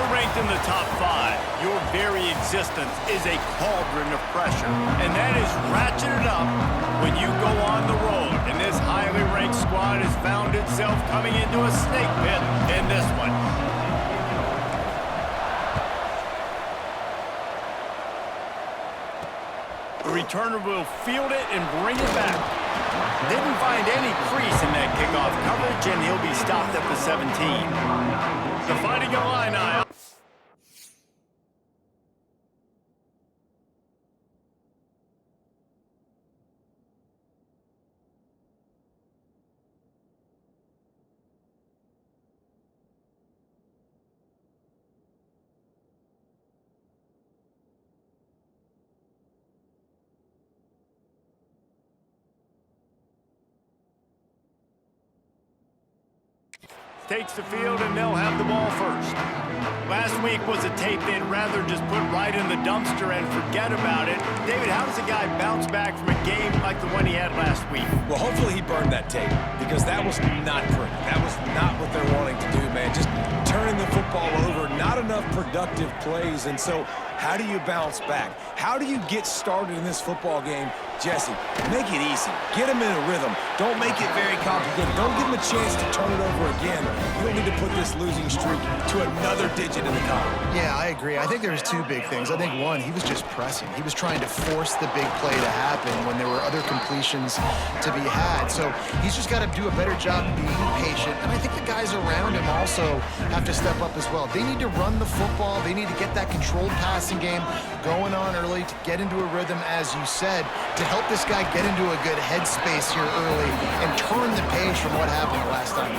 you're ranked in the top 5, your very existence is a cauldron of pressure. And that is ratcheted up when you go on the road. And this highly ranked squad has found itself coming into a snake pit in this one. The returner will field it and bring it back. Didn't find any crease in that kickoff coverage, and he'll be stopped at the 17. The Fighting Illini. Takes the field, and they'll have the ball first. Last week was a tape they'd rather just put right in the dumpster and forget about it. David, how does a guy bounce back from a game like the one he had last week? Well, hopefully he burned that tape, because that was not pretty. That was not what they're wanting to do, man. Just turning the football over, not enough productive plays. And so how do you bounce back? How do you get started in this football game? Jesse, make it easy. Get him in a rhythm. Don't make it very complicated. Don't give him a chance to turn it over again. You don't need to put this losing streak to another digit in the column. Yeah, I agree. I think there was 2 big things. I think, one, he was just pressing. He was trying to force the big play to happen when there were other completions to be had. So he's just got to do a better job being patient. And I think the guys around him also have to step up as well. They need to run the football. They need to get that controlled passing game going on early to get into a rhythm, as you said, to help this guy get into a good headspace here early and turn the page from what happened last time.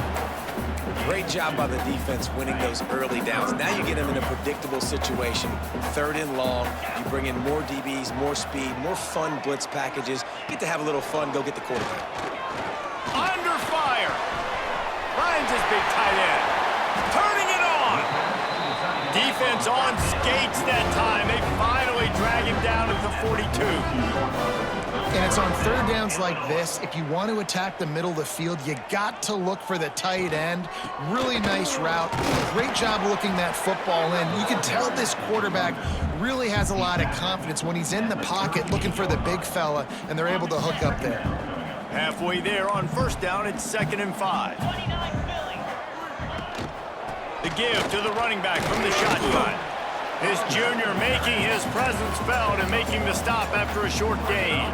Great job by the defense winning those early downs. Now you get him in a predictable situation. 3rd and long. You bring in more DBs, more speed, more fun blitz packages. Get to have a little fun. Go get the quarterback. Under fire. Finds his big tight end. Turning it on. Defense on skates that time. They finally drag him down at the 42. And it's on 3rd downs like this. If you want to attack the middle of the field, you got to look for the tight end. Really nice route. Great job looking that football in. You can tell this quarterback really has a lot of confidence when he's in the pocket looking for the big fella, and they're able to hook up there. Halfway there on 1st down, it's 2nd and 5. The give to the running back from the shotgun. This junior making his presence felt and making the stop after a short gain.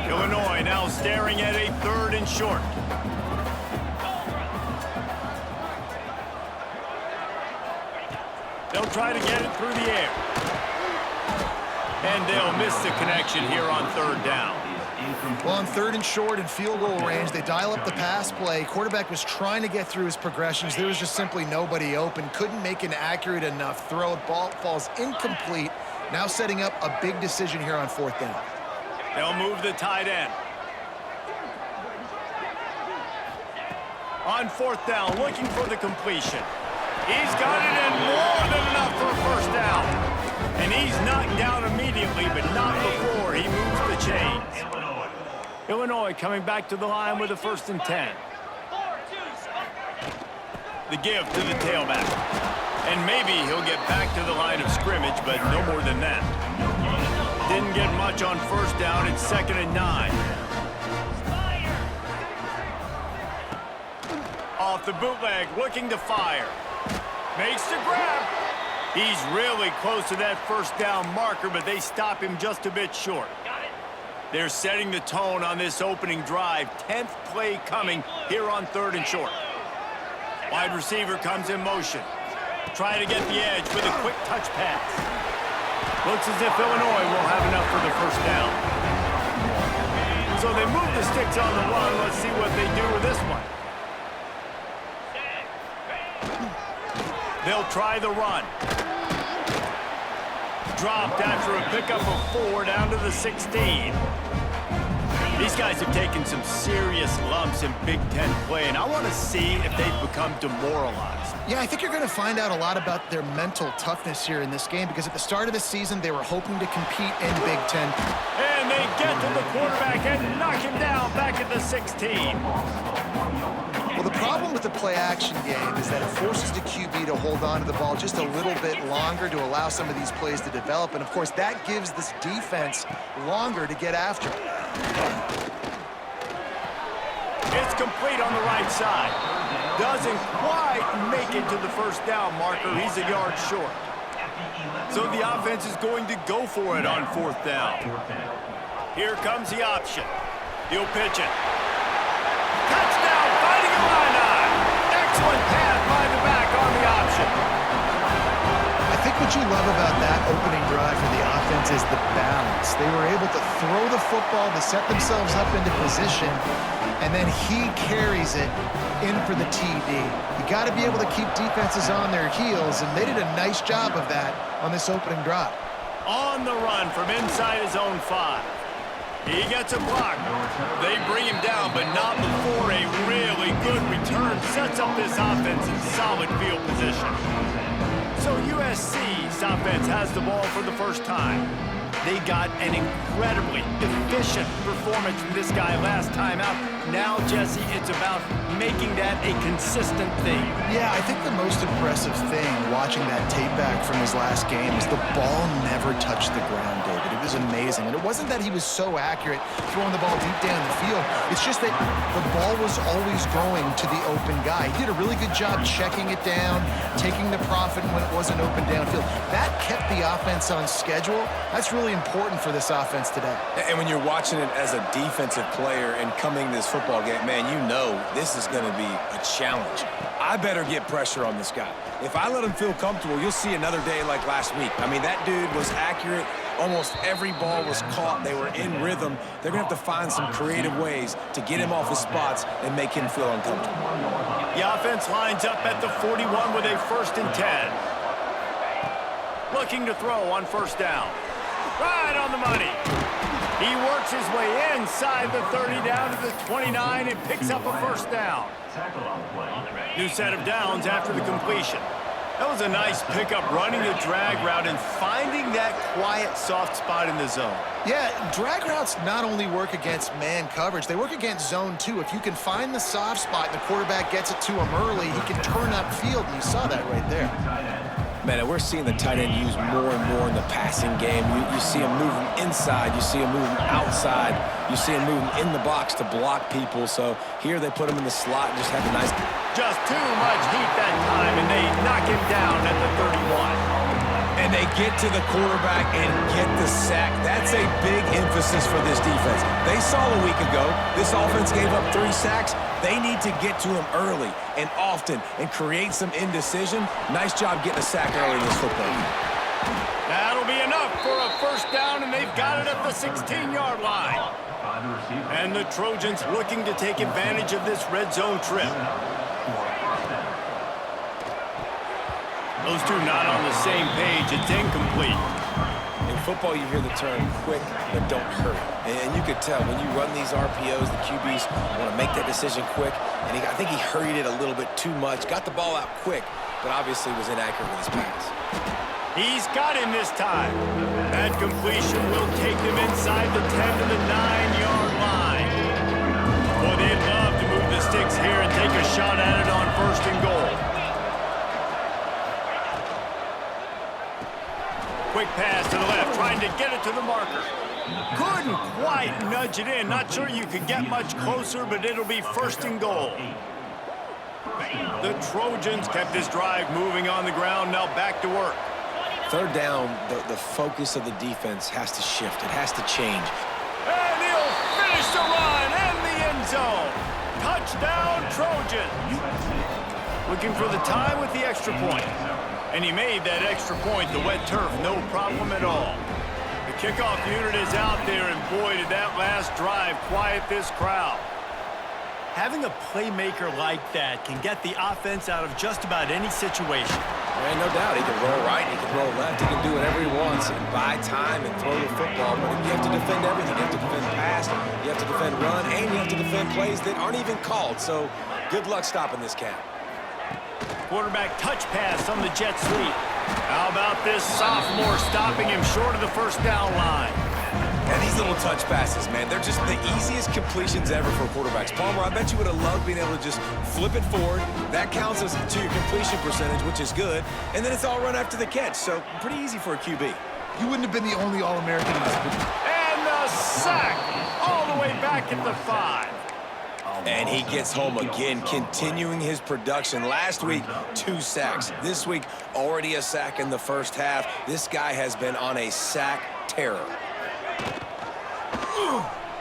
Illinois now staring at a 3rd and short. They'll try to get it through the air. And they'll miss the connection here on 3rd down. Well, on 3rd and short and field goal range, they dial up the pass play. Quarterback was trying to get through his progressions. There was just simply nobody open. Couldn't make an accurate enough throw. Ball falls incomplete. Now setting up a big decision here on 4th down. They'll move the tight end. On 4th down, looking for the completion. He's got it in more than enough for a 1st down. And he's knocked down immediately, but not before he moves the chains. Illinois coming back to the line with a 1st and 10. The give to the tailback. And maybe he'll get back to the line of scrimmage, but no more than that. Didn't get much on 1st down. It's 2nd and 9. Off the bootleg, looking to fire. Makes the grab. He's really close to that 1st down marker, but they stop him just a bit short. They're setting the tone on this opening drive. 10th play coming here on 3rd and short. Wide receiver comes in motion. Try to get the edge with a quick touch pass. Looks as if Illinois will have enough for the 1st down. So they move the sticks on the run. Let's see what they do with this one. They'll try the run. Dropped after a pickup of 4 down to the 16. These guys have taken some serious lumps in Big Ten play, and I want to see if they've become demoralized. Yeah, I think you're going to find out a lot about their mental toughness here in this game, because at the start of the season, they were hoping to compete in Big Ten. And they get to the quarterback and knock him down back at the 16. Well, the problem with the play-action game is that it forces the QB to hold on to the ball just a little bit longer to allow some of these plays to develop. And, of course, that gives this defense longer to get after. It's complete on the right side. Doesn't quite make it to the first down marker. He's a yard short. So the offense is going to go for it on 4th down. Here comes the option. He'll pitch it. Touchdown, fighting Illini. Excellent pass by the back on the option. I think what you love about that opening drive for the offense is the balance. They were able to throw the football to set themselves up into position, and then he carries it in for the TD. You got to be able to keep defenses on their heels, and they did a nice job of that on this opening drive. On the run from inside his own 5. He gets a block. They bring him down, but not before a really good return sets up this offense in solid field position. So USC's offense has the ball for the first time. They got an incredibly efficient performance from this guy last time out. Now, Jesse, it's about making that a consistent thing. Yeah, I think the most impressive thing watching that tape back from his last game is the ball never touched the ground, David. It was amazing. And it wasn't that he was so accurate throwing the ball deep down the field. It's just that the ball was always going to the open guy. He did a really good job checking it down, taking the profit when it wasn't open downfield. That kept the offense on schedule. That's really important for this offense today. And when you're watching it as a defensive player and coming this football game, man, you know this is going to be a challenge. I better get pressure on this guy. If I let him feel comfortable, you'll see another day like last week. I mean, that dude was accurate. Almost every ball was caught. They were in rhythm. They're going to have to find some creative ways to get him off his spots and make him feel uncomfortable. The offense lines up at the 41 with a 1st and 10. Looking to throw on 1st down. Right on the money. He works his way inside the 30 down to the 29 and picks up a 1st down. New set of downs after the completion. That was a nice pickup, running the drag route and finding that quiet, soft spot in the zone. Yeah, drag routes not only work against man coverage, they work against zone too. If you can find the soft spot and the quarterback gets it to him early, he can turn upfield, and you saw that right there. Man, we're seeing the tight end used more and more in the passing game. You see him moving inside. You see him moving outside. You see him moving in the box to block people. So here they put him in the slot and just have a nice... Just too much heat that time, and they knock him down at the 31. And they get to the quarterback and get the sack. That's a big emphasis for this defense. They saw a week ago this offense gave up 3 sacks. They need to get to him early and often and create some indecision. Nice job getting a sack early in this football game. That'll be enough for a 1st down, and they've got it at the 16-yard line. And the Trojans looking to take advantage of this red zone trip. Those two not on the same page. It's incomplete. In football, you hear the term quick, but don't hurry. And you could tell when you run these RPOs, the QBs want to make that decision quick. And I think he hurried it a little bit too much. Got the ball out quick, but obviously was inaccurate with his pass. He's got him this time. That completion will take them inside the 10 to the 9-yard line. Boy, they'd love to move the sticks here and take a shot at it on 1st and goal. Quick pass to the left, trying to get it to the marker. Couldn't quite nudge it in. Not sure you could get much closer, but it'll be 1st and goal. The Trojans kept this drive moving on the ground, now back to work. 3rd down, the focus of the defense has to shift. It has to change. And he'll finish the run in the end zone. Touchdown, Trojan. Looking for the tie with the extra point. And he made that extra point, the wet turf, no problem at all. The kickoff unit is out there, and boy, did that last drive quiet this crowd. Having a playmaker like that can get the offense out of just about any situation. There ain't no doubt. He can roll right, he can roll left, he can do whatever he wants and buy time and throw the football. But you have to defend everything. You have to defend pass, you have to defend run, and you have to defend plays that aren't even called. So good luck stopping this cat. Quarterback touch pass on the jet sweep. How about this sophomore stopping him short of the 1st down line? And he's little touch passes, man, they're just the easiest completions ever for quarterbacks. Palmer, I bet you would have loved being able to just flip it forward. That counts as to your completion percentage, which is good. And then it's all run after the catch, so pretty easy for a QB. You wouldn't have been the only All-American in this position. And the sack all the way back at the 5. And he gets home again, continuing his production. Last week, 2 sacks. This week, already a sack in the first half. This guy has been on a sack terror.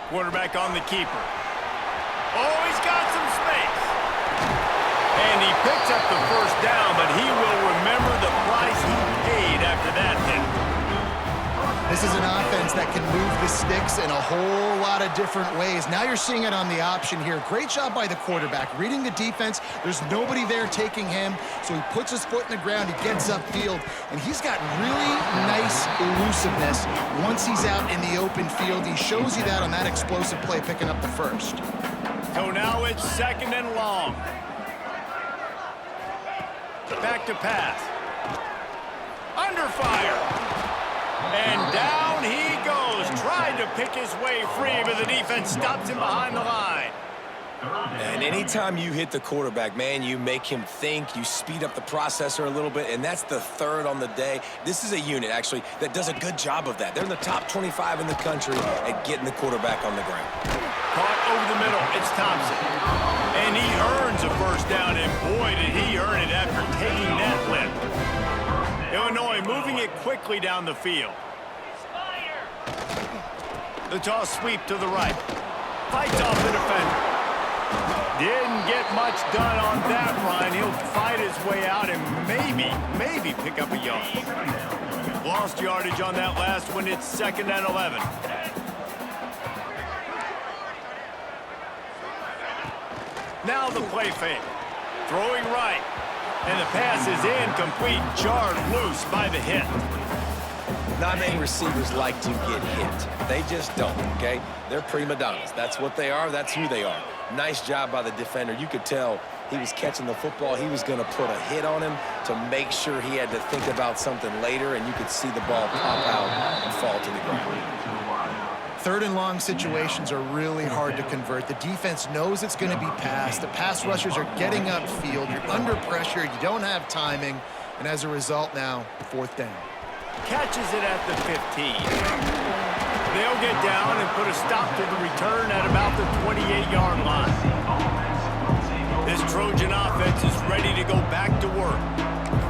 Quarterback on the keeper. Oh, he's got some space. And he picks up the first down, but he will remember the price he paid after that hit. This is an offense that can move the sticks in a whole lot of different ways. Now you're seeing it on the option here. Great job by the quarterback. Reading the defense, there's nobody there taking him, so he puts his foot in the ground, he gets upfield, and he's got really nice elusiveness once he's out in the open field. He shows you that on that explosive play, picking up the first. So now it's 2nd and long. Back to pass. Under fire. And down he goes, trying to pick his way free, but the defense stops him behind the line. And anytime you hit the quarterback, man, you make him think, you speed up the processor a little bit, and that's the 3rd on the day. This is a unit, actually, that does a good job of that. They're in the top 25 in the country at getting the quarterback on the ground. Caught over the middle, it's Thompson. And he earns a first down, and boy, did he earn it after taking that lift. Illinois moving it quickly down the field. The toss sweep to the right. Fights off the defender. Didn't get much done on that run. He'll fight his way out and maybe pick up a yard. Lost yardage on that last one. It's 2nd and 11. Now the play fake. Throwing right. And the pass is incomplete, jarred loose by the hit. Not many receivers like to get hit. They just don't, okay? They're prima donnas. That's what they are. That's who they are. Nice job by the defender. You could tell he was catching the football. He was going to put a hit on him to make sure he had to think about something later, and you could see the ball pop out and fall to the ground. 3rd and long situations are really hard to convert. The defense knows it's going to be passed. The pass rushers are getting upfield. You're under pressure. You don't have timing. And as a result now, 4th down. Catches it at the 15. They'll get down and put a stop to the return at about the 28-yard line. This Trojan offense is ready to go back to work.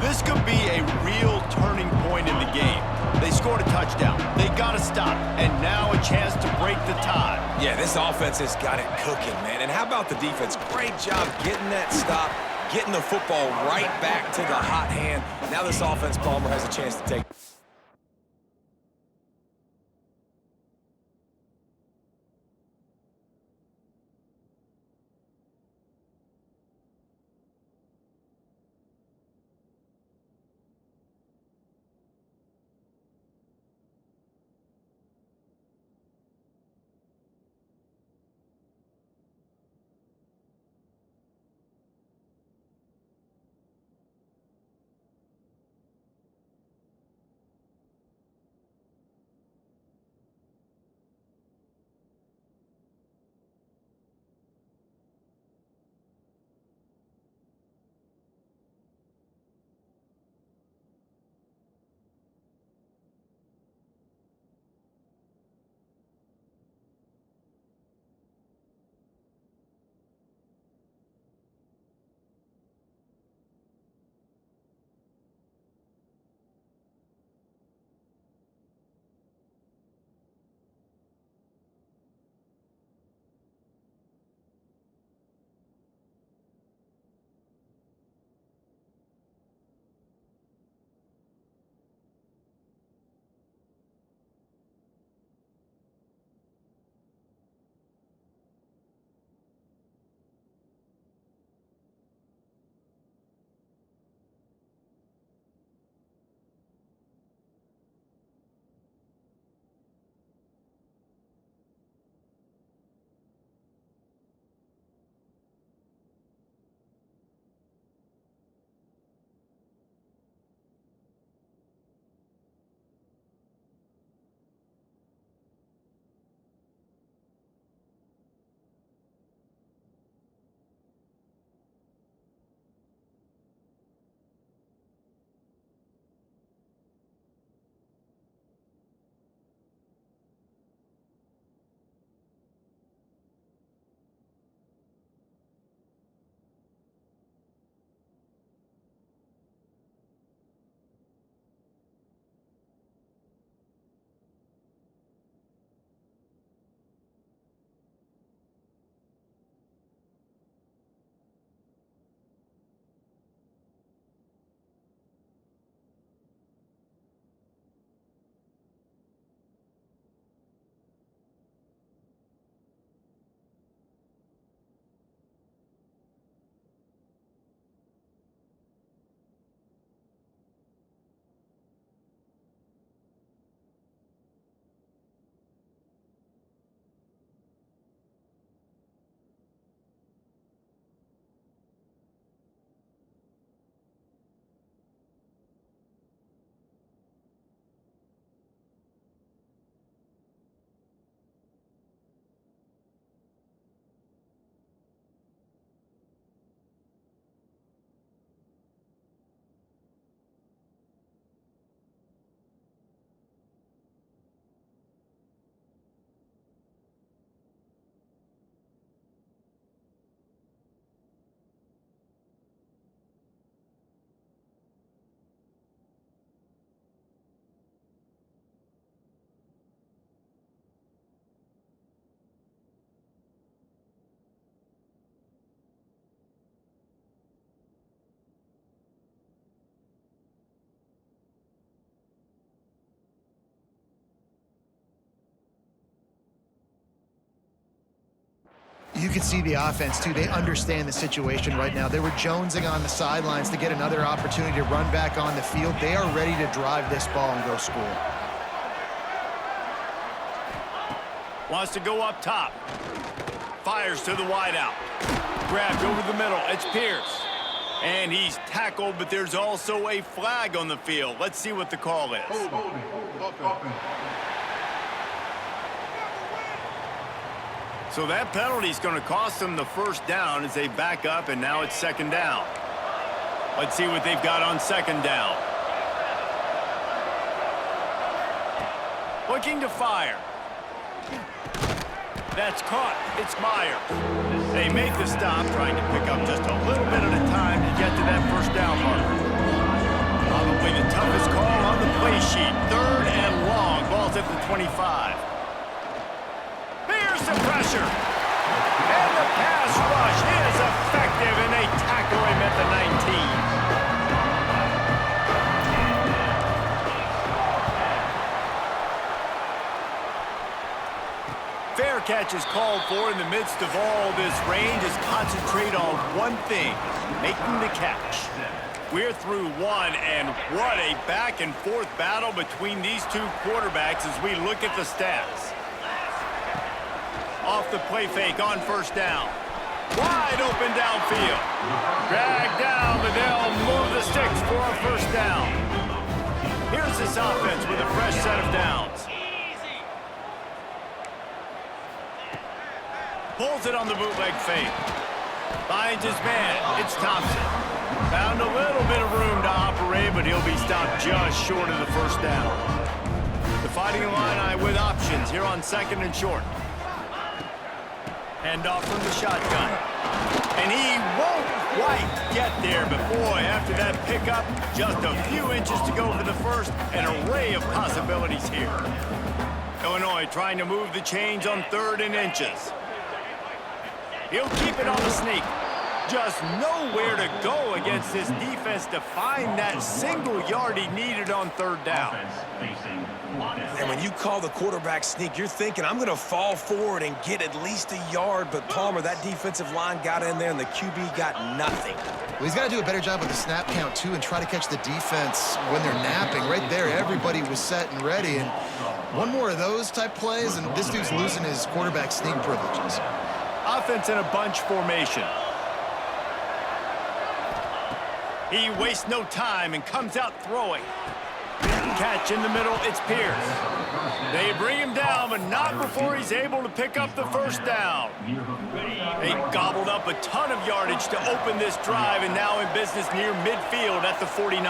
This could be a real turning point in the game. They scored a touchdown. They got to stop. And now a chance to break the tie. Yeah, this offense has got it cooking, man. And how about the defense? Great job getting that stop, getting the football right back to the hot hand. Now this offense, Palmer, has a chance to take. You could see the offense, too. They understand the situation right now. They were jonesing on the sidelines to get another opportunity to run back on the field. They are ready to drive this ball and go score. Wants to go up top. Fires to the wideout. Grabbed over the middle. It's Pierce. And he's tackled, but there's also a flag on the field. Let's see what the call is. So that penalty is going to cost them the first down as they back up, and now it's second down. Let's see what they've got on second down. Looking to fire. That's caught. It's Myers. They make the stop, trying to pick up just a little bit at a time to get to that first down marker. Probably the toughest call on the play sheet. Third and long. Ball's at the 25. Here's the pressure. And the pass rush is effective, and they tackle him at the 19. Fair catch is called for in the midst of all this range. Is concentrate on one thing, making the catch. We're through one, and what a back-and-forth battle between these two quarterbacks as we look at the stats. Off the play fake on first down. Wide open downfield. Dragged down, but they'll move the sticks for a first down. Here's this offense with a fresh set of downs. Pulls it on the bootleg fake. Finds his man. It's Thompson. Found a little bit of room to operate, but he'll be stopped just short of the first down. The Fighting Illini with options here on second and short. Hand off from the shotgun. And he won't quite get there, but boy, after that pickup, just a few inches to go for the first. An array of possibilities here. Illinois trying to move the chains on third and inches. He'll keep it on the sneak. Just nowhere to go against this defense to find that single yard he needed on third down. And when you call the quarterback sneak, you're thinking, I'm going to fall forward and get at least a yard. But, Palmer, that defensive line got in there, and the QB got nothing. Well, he's got to do a better job with the snap count, too, and try to catch the defense when they're napping. Right there, everybody was set and ready. And one more of those type plays, and this dude's losing his quarterback sneak privileges. Offense in a bunch formation. He wastes no time and comes out throwing. Catch in the middle, it's Pierce. They bring him down, but not before he's able to pick up the first down. They gobbled up a ton of yardage to open this drive, and now in business near midfield at the 49.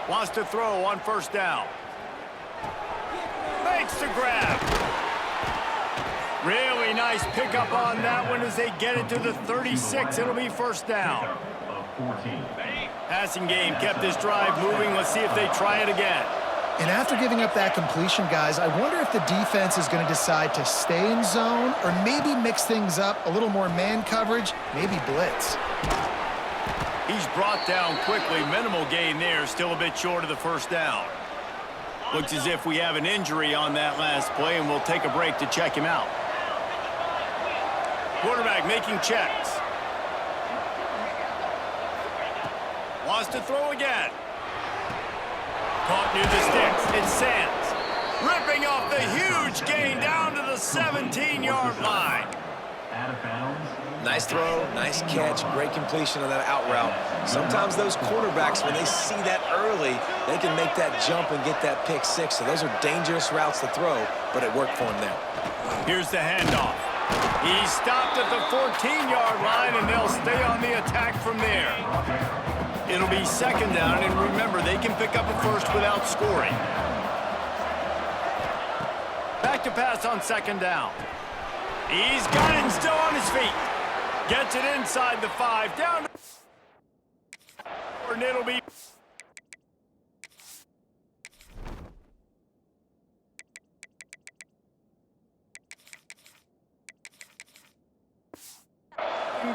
Wants to throw on first down. Makes the grab. Really nice pickup on that one as they get it to the 36. It'll be first down. Passing game kept this drive moving. Let's see if they try it again. And after giving up that completion, guys, I wonder if the defense is going to decide to stay in zone or maybe mix things up, a little more man coverage, maybe blitz. He's brought down quickly. Minimal gain there, still a bit short of the first down. Looks as if we have an injury on that last play, and we'll take a break to check him out. Quarterback making checks. Wants to throw again. Caught near the sticks. It's Sands. Ripping off the huge gain down to the 17-yard line. Nice throw, nice catch, great completion on that out route. Sometimes those quarterbacks, when they see that early, they can make that jump and get that pick six. So those are dangerous routes to throw, but it worked for him there. Here's the handoff. He's stopped at the 14-yard line, and they'll stay on the attack from there. It'll be second down, and remember, they can pick up a first without scoring. Back to pass on second down. He's got it and still on his feet. Gets it inside the 5, down to... and it'll be...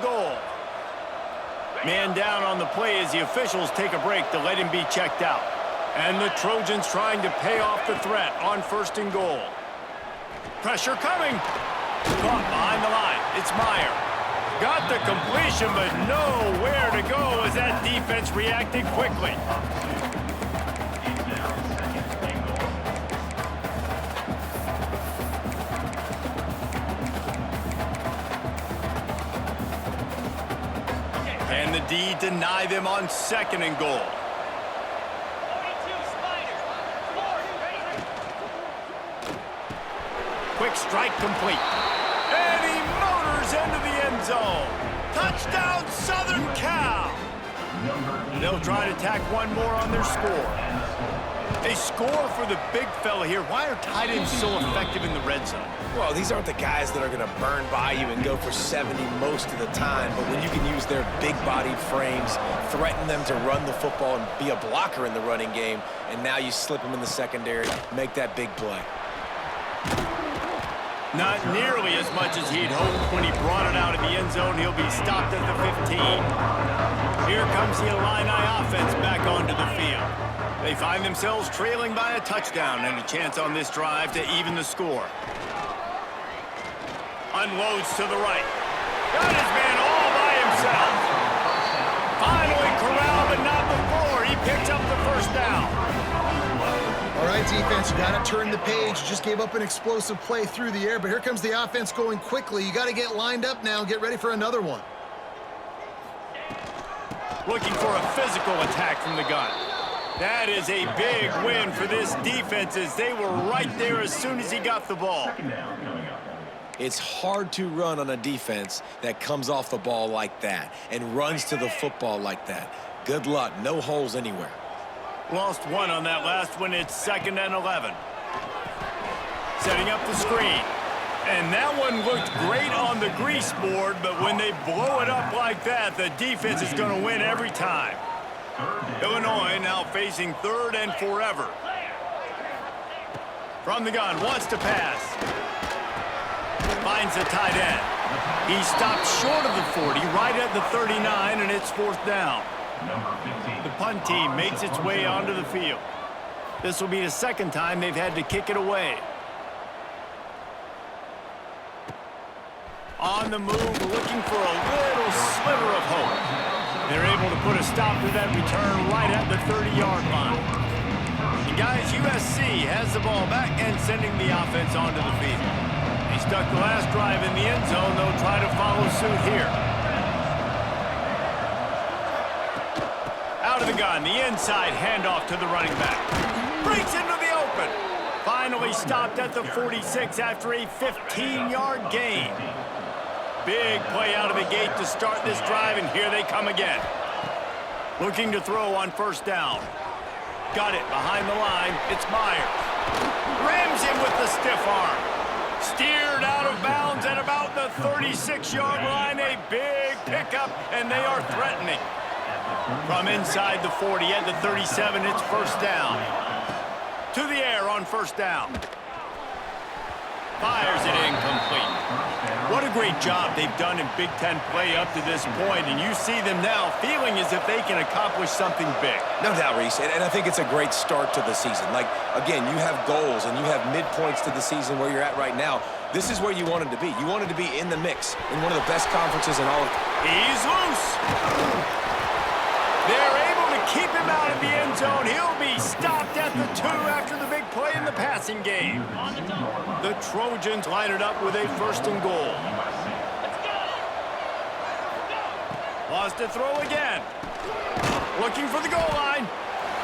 goal. Man down on the play as the officials take a break to let him be checked out. And the Trojans trying to pay off the threat on 1st and goal. Pressure coming. Caught behind the line. It's Meyer. Got the completion, but nowhere to go as that defense reacted quickly. And the D deny them on 2nd and goal. Quick strike complete. And he motors into the end zone. Touchdown, Southern Cal. They'll try to tack one more on their score. They score for the big fella here. Why are tight ends so effective in the red zone? Well, these aren't the guys that are going to burn by you and go for 70 most of the time, but when you can use their big-bodied frames, threaten them to run the football and be a blocker in the running game, and now you slip them in the secondary, make that big play. Not nearly as much as he'd hoped when he brought it out of the end zone. He'll be stopped at the 15. Here comes the Illini offense back onto the field. They find themselves trailing by a touchdown and a chance on this drive to even the score. Unloads to the right. Got his man all by himself. Finally corralled, but not before. He picks up the 1st down. All right, defense, you got to turn the page. You just gave up an explosive play through the air, but here comes the offense going quickly. You got to get lined up now and get ready for another one. Looking for a physical attack from the gun. That is a big win for this defense as they were right there as soon as he got the ball. It's hard to run on a defense that comes off the ball like that and runs to the football like that. Good luck. No holes anywhere. Lost one on that last one. It's 2nd and 11. Setting up the screen. And that one looked great on the grease board, but when they blow it up like that, the defense is going to win every time. Illinois now facing 3rd and forever. From the gun, wants to pass. Finds the tight end. He stopped short of the 40, right at the 39, and it's 4th down. The punt team makes its way onto the field. This will be the 2nd time they've had to kick it away. On the move, looking for a little sliver of hope. They're able to put a stop to that return right at the 30-yard line. And guys, USC has the ball back and sending the offense onto the field. They stuck the last drive in the end zone. They'll try to follow suit here. Out of the gun, the inside handoff to the running back. Breaks into the open. Finally stopped at the 46 after a 15-yard gain. Big play out of the gate to start this drive, and here they come again. Looking to throw on 1st down. Got it behind the line. It's Myers. Rams him with the stiff arm. Steered out of bounds at about the 36-yard line. A big pickup, and they are threatening. From inside the 40 at the 37, it's 1st down. To the air on 1st down. Fires it incomplete. What a great job they've done in Big Ten play up to this point, and you see them now feeling as if they can accomplish something big. No doubt, Reese, and I think it's a great start to the season. Like, again, you have goals and you have midpoints to the season where you're at right now. This is where you wanted to be. You wanted to be in the mix in one of the best conferences in all of... He's loose. They're able to keep him out of the end zone. He'll be stopped at the 2 after the big play in the passing game. The Trojans line it up with a 1st and goal. Wants to throw again. Looking for the goal line.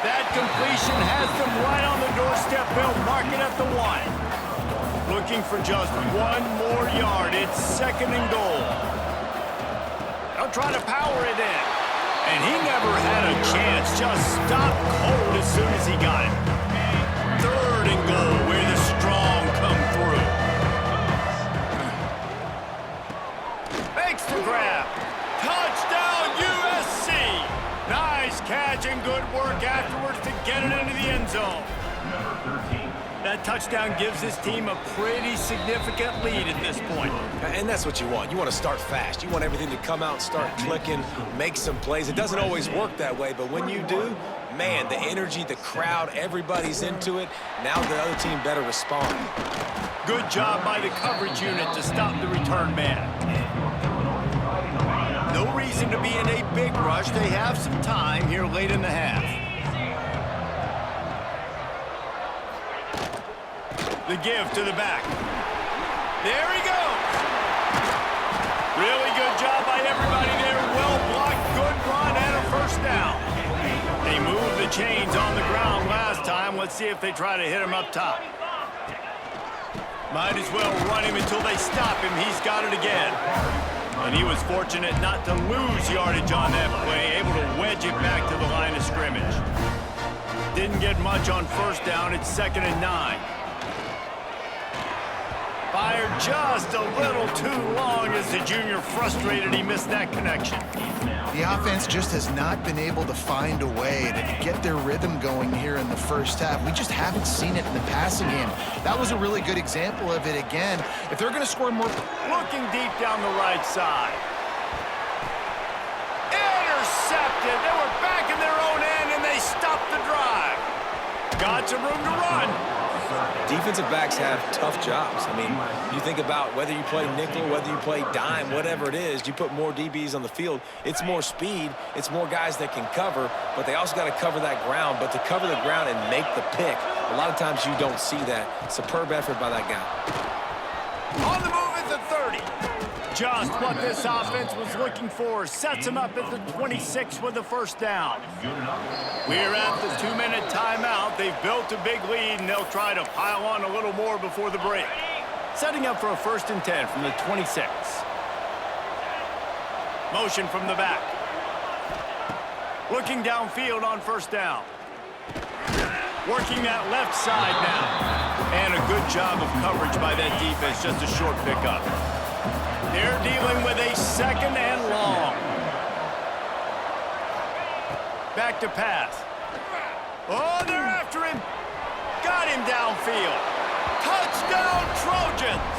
That completion has them right on the doorstep. They'll mark it at the 1. Looking for just one more yard. It's 2nd and goal. They'll try to power it in. And he never had a chance. Just stopped cold as soon as he got it. 3rd and goal, where the strong come through. Makes the grab. Touchdown, USC. Nice catch and good work afterwards to get it into the end zone. That touchdown gives his team a pretty significant lead at this point. And that's what you want. You want to start fast. You want everything to come out, start clicking, make some plays. It doesn't always work that way, but when you do, man, the energy, the crowd, everybody's into it. Now the other team better respond. Good job by the coverage unit to stop the return man. No reason to be in a big rush. They have some time here late in the half. The give to the back. There he goes. Really good job by everybody there. Well blocked, good run, and a first down. They moved the chains on the ground last time. Let's see if they try to hit him up top. Might as well run him until they stop him. He's got it again. And he was fortunate not to lose yardage on that play, able to wedge it back to the line of scrimmage. Didn't get much on first down. It's 2nd and 9. Fired just a little too long as the junior frustrated he missed that connection. The offense just has not been able to find a way to get their rhythm going here in the first half. We just haven't seen it in the passing game. That was a really good example of it again. If they're going to score more... Looking deep down the right side. Intercepted. They were back in their own end, and they stopped the drive. Got some room to run. Defensive backs have tough jobs. I mean, you think about whether you play nickel, whether you play dime, whatever it is, you put more DBs on the field. It's more speed. It's more guys that can cover, but they also got to cover that ground. But to cover the ground and make the pick, a lot of times you don't see that. Superb effort by that guy. On the move at the 30. Just what this offense was looking for. Sets him up at the 26 with the first down. We're at the 2-minute timeout. They've built a big lead, and they'll try to pile on a little more before the break. Setting up for a 1st and 10 from the 26. Motion from the back. Looking downfield on first down. Working that left side now. And a good job of coverage by that defense. Just a short pickup. They're dealing with a 2nd and long. Back to pass. Oh, they're after him. Got him downfield. Touchdown, Trojans.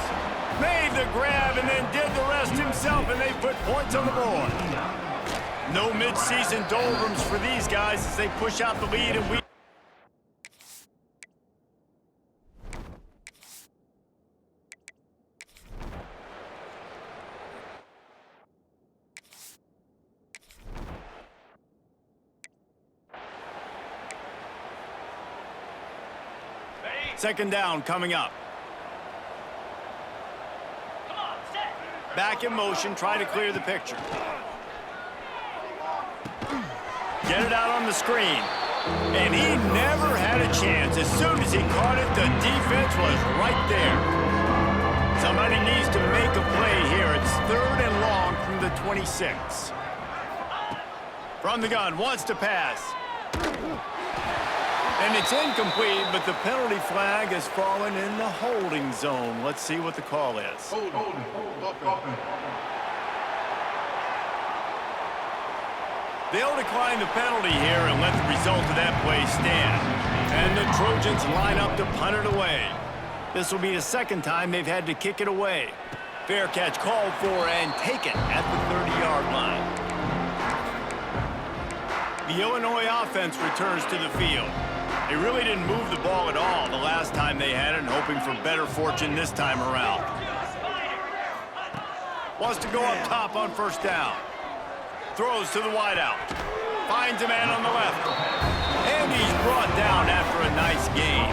Made the grab and then did the rest himself, and they put points on the board. No midseason doldrums for these guys as they push out the lead, and we... Second down coming up. Back in motion, try to clear the picture. Get it out on the screen. And he never had a chance. As soon as he caught it, the defense was right there. Somebody needs to make a play here. It's 3rd and long from the 26. From the gun, wants to pass. And it's incomplete, but the penalty flag has fallen in the holding zone. Let's see what the call is. They'll decline the penalty here and let the result of that play stand. And the Trojans line up to punt it away. This will be the 2nd time they've had to kick it away. Fair catch called for and taken at the 30-yard line. The Illinois offense returns to the field. They really didn't move the ball at all the last time they had it, hoping for better fortune this time around. Wants to go up top on first down. Throws to the wideout. Finds a man on the left. And he's brought down after a nice gain.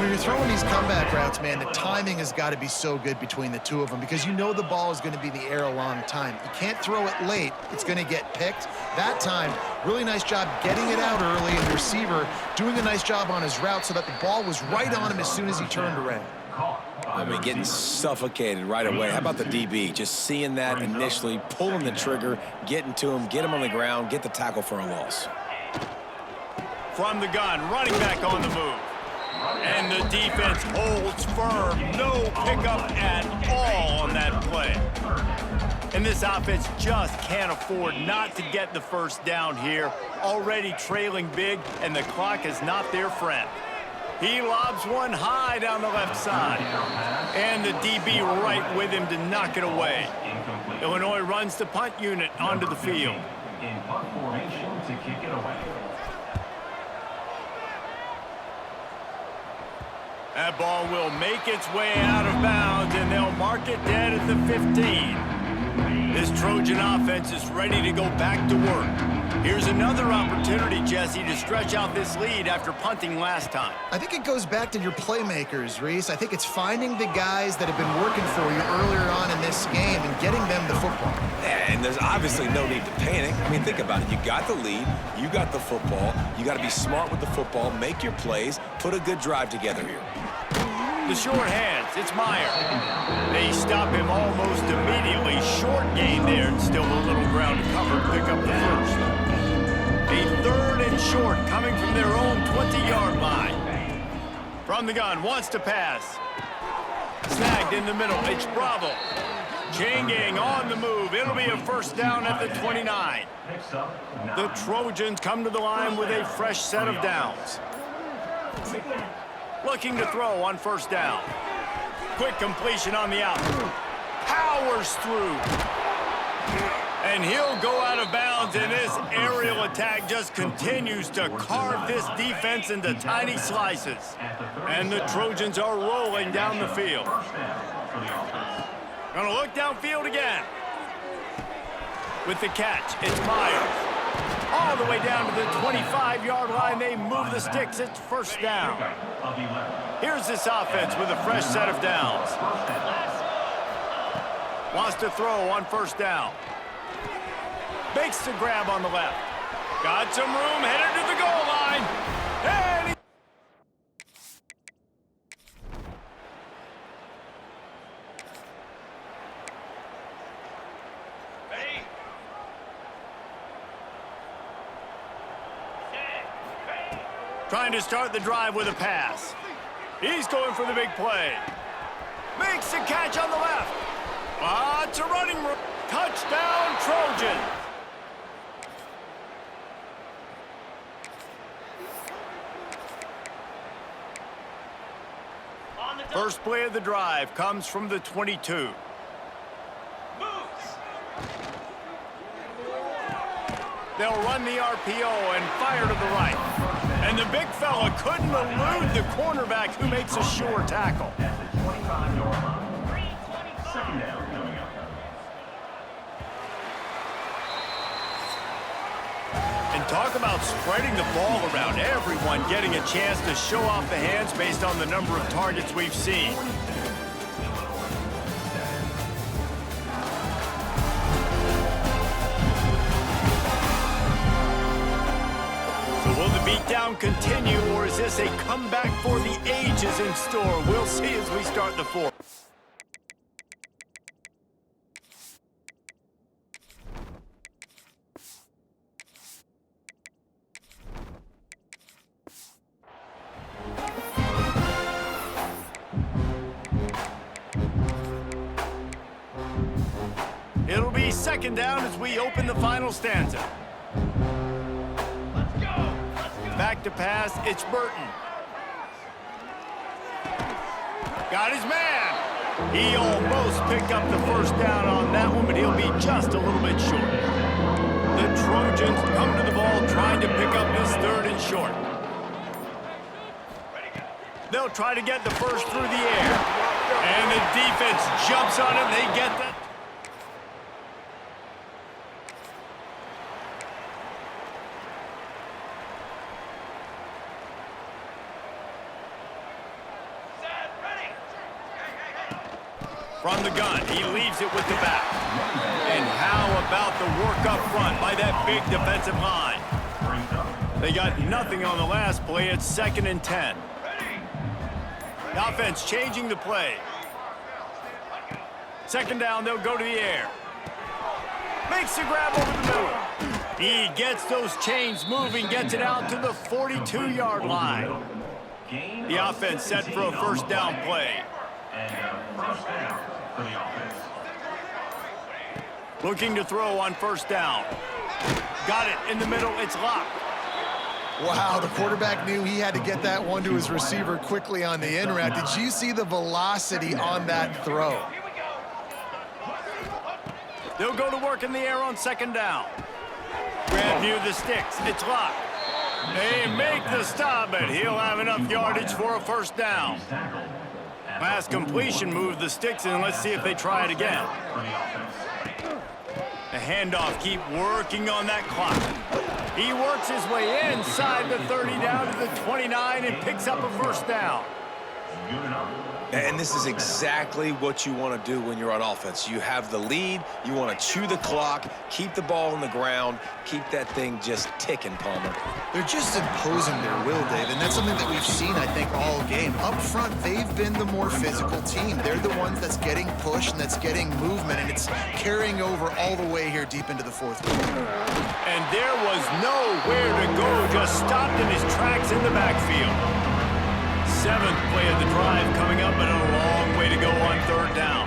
When you're throwing these comeback routes, man, the timing has got to be so good between the two of them because you know the ball is going to be in the air a long time. You can't throw it late. It's going to get picked. That time, really nice job getting it out early, and the receiver doing a nice job on his route so that the ball was right on him as soon as he turned around. I mean, getting suffocated right away. How about the DB? Just seeing that initially, pulling the trigger, getting to him, get him on the ground, get the tackle for a loss. From the gun, running back on the move. And the defense holds firm. No pickup at all on that play. And this offense just can't afford not to get the first down here. Already trailing big, and the clock is not their friend. He lobs one high down the left side. And the DB right with him to knock it away. Illinois runs the punt unit onto the field. In punt formation to kick it away. That ball will make its way out of bounds, and they'll mark it dead at the 15. This Trojan offense is ready to go back to work. Here's another opportunity, Jesse, to stretch out this lead after punting last time. I think it goes back to your playmakers, Reese. I think it's finding the guys that have been working for you earlier on in this game and getting them the football. And there's obviously no need to panic. I mean, think about it. You got the lead. You got the football. You got to be smart with the football, make your plays, put a good drive together here. The short hands, it's Meyer. They stop him almost immediately. Short gain there, and still a little ground to cover to pick up the first. A 3rd and short coming from their own 20-yard line. From the gun, wants to pass. Snagged in the middle, it's Bravo. Chain gang on the move. It'll be a first down at the 29. The Trojans come to the line with a fresh set of downs. Looking to throw on first down. Quick completion on the out. Powers through. And he'll go out of bounds, and this aerial attack just continues to carve this defense into tiny slices. And the Trojans are rolling down the field. Gonna look downfield again. With the catch, it's Myers. All the way down to the 25-yard line, they move the sticks. It's first down. Here's this offense with a fresh set of downs. Wants to throw on first down. Makes the grab on the left. Got some room, headed to the goal line. And he... Trying to start the drive with a pass. He's going for the big play. Makes the catch on the left. It's a running room. Touchdown, Trojan. First play of the drive comes from the 22. They'll run the RPO and fire to the right. And the big fella couldn't elude the cornerback who makes a sure tackle. And talk about spreading the ball around, everyone getting a chance to show off the hands based on the number of targets we've seen. Will the beatdown continue, or is this a comeback for the ages in store? We'll see as we start the fourth. It'll be second down as we open the final stanza. Back to pass, it's Burton. Got his man. He almost picked up the first down on that one, but he'll be just a little bit short. The Trojans come to the ball trying to pick up this 3rd and short. They'll try to get the first through the air. And the defense jumps on him. They get that. From the gun, he leaves it with the back. And how about the work up front by that big defensive line? They got nothing on the last play. It's 2nd and 10. The offense changing the play. Second down, they'll go to the air. Makes the grab over the middle. He gets those chains moving, gets it out to the 42-yard line. The offense set for a first down play. First down for the offense. Looking to throw on first down. Got it in the middle. It's locked. Wow, the quarterback knew he had to get that one to his receiver quickly on the in route. Did you see the velocity on that throw? They'll go to work in the air on second down. Grab near the sticks. It's locked. They make the stop, but he'll have enough yardage for a first down. Pass completion, move the sticks, and let's see if they try it again. The handoff, keep working on that clock. He works his way inside the 30 down to the 29 and picks up a first down. And this is exactly what you want to do when you're on offense. You have the lead, you want to chew the clock, keep the ball on the ground, keep that thing just ticking, Palmer. They're just imposing their will, Dave, and that's something that we've seen, I think, all game. Up front, they've been the more physical team. They're the ones that's getting pushed and that's getting movement, and it's carrying over all the way here deep into the fourth quarter. And there was nowhere to go, just stopped in his tracks in the backfield. Seventh play of the drive coming up, and a long way to go on third down.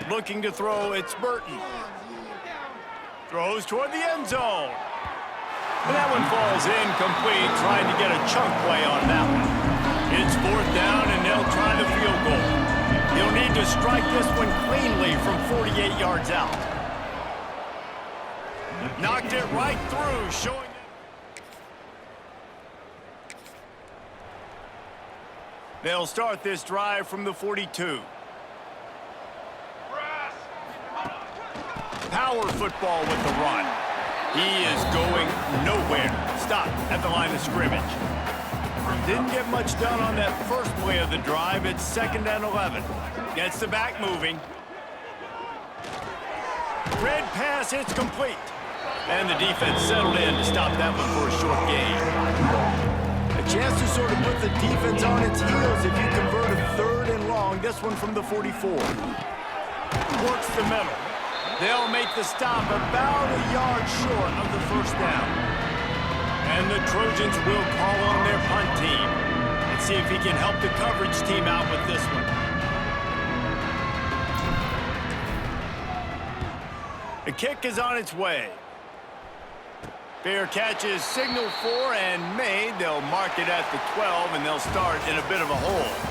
Looking to throw, it's Burton. Throws toward the end zone. And that one falls incomplete, trying to get a chunk play on that one. It's fourth down, and they'll try the field goal. He'll need to strike this one cleanly from 48 yards out. Knocked it right through, showing... They'll start this drive from the 42. Power football with the run. He is going nowhere. Stop at the line of scrimmage. Didn't get much done on that first play of the drive. It's second and 11. Gets the back moving. Red pass, it's complete. And the defense settled in to stop that one for a short gain. A chance to sort of put the defense on its heels if you convert a third and long. This one from the 44. Works the middle. They'll make the stop about a yard short of the first down. And the Trojans will call on their punt team. Let's see if he can help the coverage team out with this one. The kick is on its way. Fair catch is signaled for and made. They'll mark it at the 12, and they'll start in a bit of a hole.